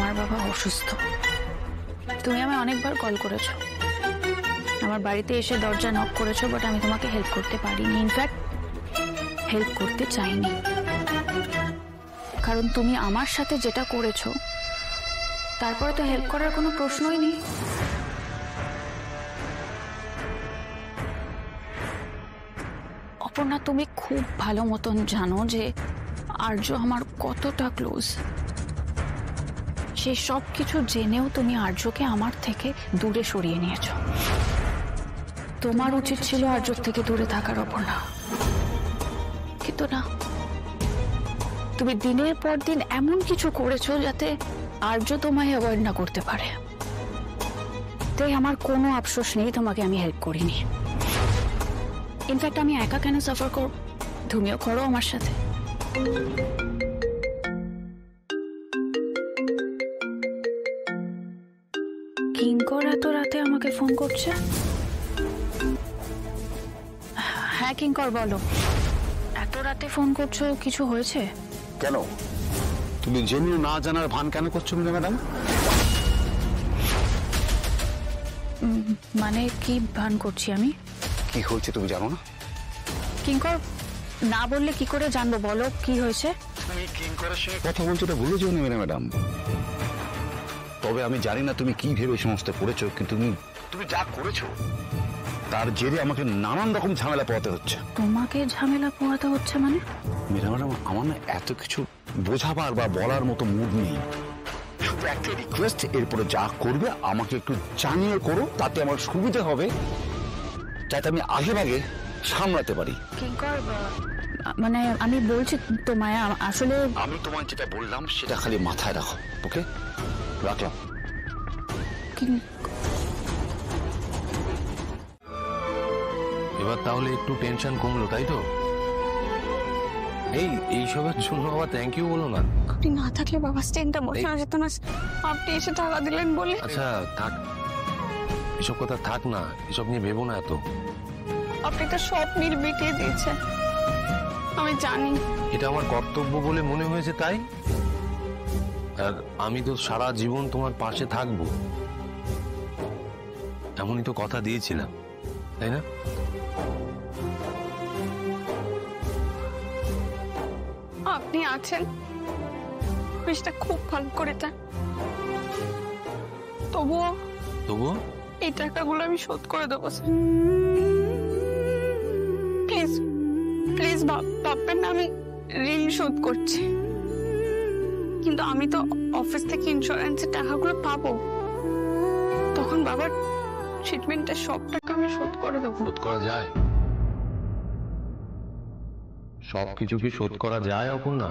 তোমার বাবা অসুস্থ। তুমি আমায় অনেকবার কল করেছো, আমার বাড়িতে এসে দরজা নক করেছো, বাট আমি তোমাকে হেল্প করতে পারিনি। ইনফ্যাক্ট হেল্প করতে চাইনি, কারণ তুমি আমার সাথে যেটা করেছো তারপরে তো হেল্প করার কোনো প্রশ্নই নেই। অপর্ণা, তুমি খুব ভালো মতন জানো যে আর্য আমার কতটা ক্লোজ। সেই সব কিছু জেনেও তুমি আর্যকে আমার থেকে দূরে সরিয়ে নিয়েছো। তোমার উচিত ছিল আর্যর থেকে দূরে থাকার, অপর্ণা, কিন্তু না, তুমি দিনের পর দিন এমন কিছু করেছো যাতে আর্য তোমায় অ্যাভয়েড না করতে পারে। তাই আমার কোনো আফসোস নেই তোমাকে আমি হেল্প করিনি। ইনফ্যাক্ট আমি একা কেন সাফার করব, তুমিও করো আমার সাথে। কিঙ্কর এত রাতে আমাকে ফোন করছে? হ্যাঁ কিঙ্কর, বলো, এত রাতে ফোন করছো, কিছু হয়েছে? কেন তুমি জেনে না জানার ভান কেন করছো মিনা ম্যাডাম? মানে কি ভান করছি আমি? কি হয়েছে তুমি জানো না? কিঙ্কর, না বললে কি করে জানবো, বলো কি হয়েছে। তুমি কিঙ্করের সঙ্গে কথা বলছো, এটা ভুলে যাও না মিনা ম্যাডাম। তবে আমি জানি না তুমি কি ভেবে সমস্ত করেছো, কিন্তু তুমি যা করেছো তার জেরে আমাকে নানান রকম ঝামেলা পোহাতে হচ্ছে। তোমাকে ঝামেলা পোহাতে হচ্ছে মানে? মিনা ম্যাডাম, আমার না এত কিছু বোঝাবার বা বলার মতো মুড নেই। শুধু একটা রিকোয়েস্ট, এরপরে যা করবে আমাকে একটু জানিয়ে করো, তাতে আমার সুবিধা হবে, যাতে আমি আগে ভাগে সামলাতে পারি। কিঙ্কর, মানে আমি বলছি তোমায়, আসলে আমি তোমায় যেটা বললাম সেটা খালি মাথায় রাখো, ওকে? রাখলাম। এবার তাহলে একটু টেনশন কমলো, তাই তো? এইসবের জন্য বাবা থ্যাংক ইউ বলো না। আপনি না থাকলে বাবা স্টেনটা বসানো যেত না, আপনি এসে টাকা দিলেন বলে। আচ্ছা থাক, এসব কথা থাক না, এসব নিয়ে ভেবো না এত। আপনি তো সব মিটিয়ে দিয়েছেন, আমি জানি। এটা আমার কর্তব্য বলে মনে হয়েছে তাই, আর আমি তো সারা জীবন তোমার পাশে থাকবো, এমনই তো কথা দিয়েছিলাম, তাই না? আপনি আছেন, বিষটা খুব ভালো করে দেন। তবুও এই টাকাগুলো আমি শোধ করে দেবো স্যার। প্লিজ প্লিজ ভাববেন না আমি ঋণ শোধ করছি, কিন্তু আমি তো অফিস থেকে ইন্স্যুরেন্সের টাকাগুলো পাবো, তখন বাবার ট্রিটমেন্টের সব টাকা আমি শোধ করে দেবো। শোধ করা যায়? সবকিছু কি শোধ করা যায় অপর্ণা?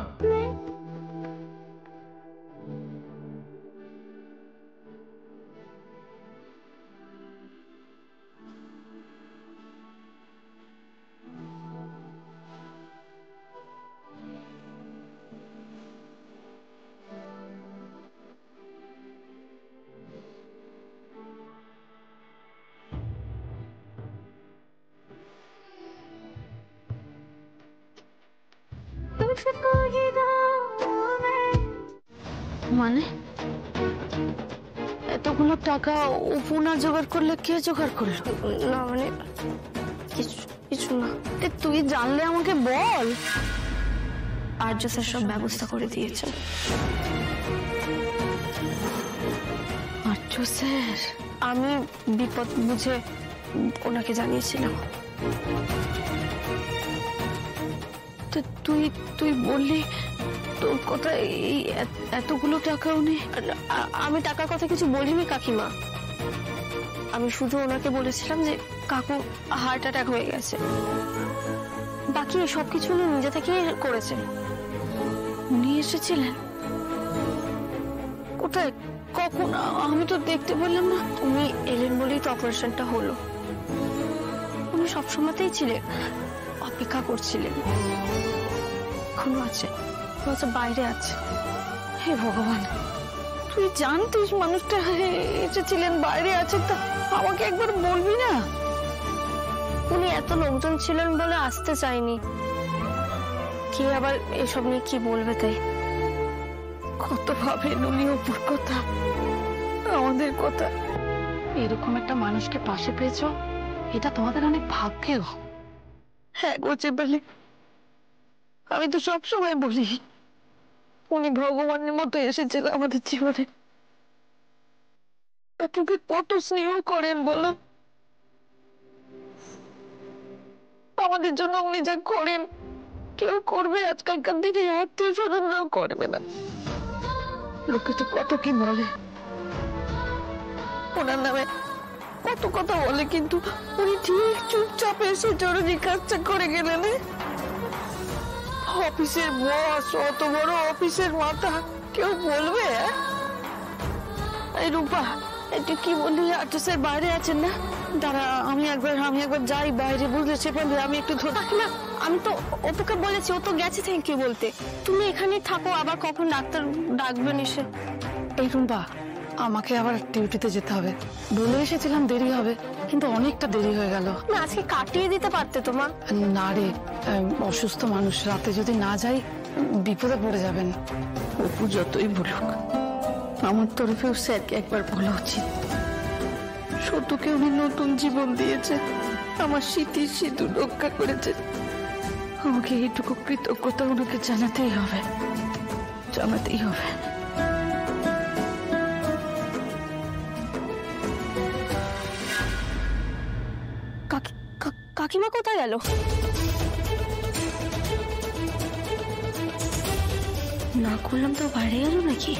মানে এতগুলো টাকা উপনা জোগাড় করলে কে জোগাড় করলো? না মানে কিছু না। তুই জানলে আমাকে বল। আর্য স্যার সব ব্যবস্থা করে দিয়েছে। আর্য স্যার? আমি বিপদ বুঝে ওনাকে জানিয়েছিলাম। তো তুই বললি তোর কথা এই এতগুলো টাকাও নেই? আমি টাকার কথা কিছু বলিনি কাকিমা, আমি শুধু ওনাকে বলেছিলাম যে কাকু হার্ট অ্যাটাক হয়ে গেছে, বাকি সবকিছু উনি নিজে থেকেই করেছে। উনি এসেছিলেন? কোথায়, কখন? আমি তো দেখতে পেলাম না। উনি এলেন বলেই তো অপারেশনটা হলো। উনি সবসময়তেই ছিলেন, অপেক্ষা করছিলেন, এখনো আছে, বাইরে আছে। হে ভগবান, তুই জানতিস মানুষটা এসেছিলেন, বাইরে আছে, তা আমাকে একবার বলবি না? উনি এত লোকজন ছিলেন বলে আসতে চাইনি, কে আবার এসব নিয়ে কি বলবে, তাই কত ভাবেন উনি অপুর কথা, আমাদের কথা। এরকম একটা মানুষকে পাশে পেয়েছো, এটা তোমাদের অনেক ভাগ্যেও। হ্যাঁ গো চেপালি, আমি তো সব সময় বলি উনি ভগবানের মতো এসেছিল আমাদের জীবনে। অপুকে কত স্নেহ করেন বলো, আমাদের জন্য উনি যা করেন কেউ করবে আজকালকার দিনে, আত্মীয় স্বজনরাও করবে না। লোকে তো কত কি বলে, ওনার নামে কত কথা বলে, কিন্তু উনি ঠিক চুপচাপ এসে জরুরি কাজটা করে গেলেন। অফিসের বস, অত বড় অফিসের মাথা, কেউ বলবে? এই রূপা, একটু কি বললি? আর্য স্যার বাইরে আছেন না? দাঁড়া, আমি একবার যাই বাইরে, বুঝলে চেপালি? আমি একটু না, আমি তো অপুকে বলেছি, ও তো গেছে থ্যাংক ইউ বলতে। তুমি এখানেই থাকো, আবার কখন ডাক্তার ডাকবেন এসে। এই রুম্পা, আমাকে আবার ডিউটিতে যেতে হবে, বলে এসেছিলাম দেরি হবে, কিন্তু অনেকটা দেরি হয়ে গেল। না, আজকে কাটিয়ে দিতে পারতে তোমার। না রে, অসুস্থ মানুষ, রাতে যদি না যাই বিপদে পড়ে যাবেন। অপু যতই বলুক, আমার তরফেও স্যারকে একবার বলা উচিত। সত্যকে উনি নতুন জীবন দিয়েছে, আমার স্মৃতির সিঁদুর রক্ষা করেছে। আমাকে এইটুকু কৃতজ্ঞতা ওনাকে জানাতেই হবে। কাকিমা কোথায় গেল? না করলাম তো বাইরে গেল নাকি?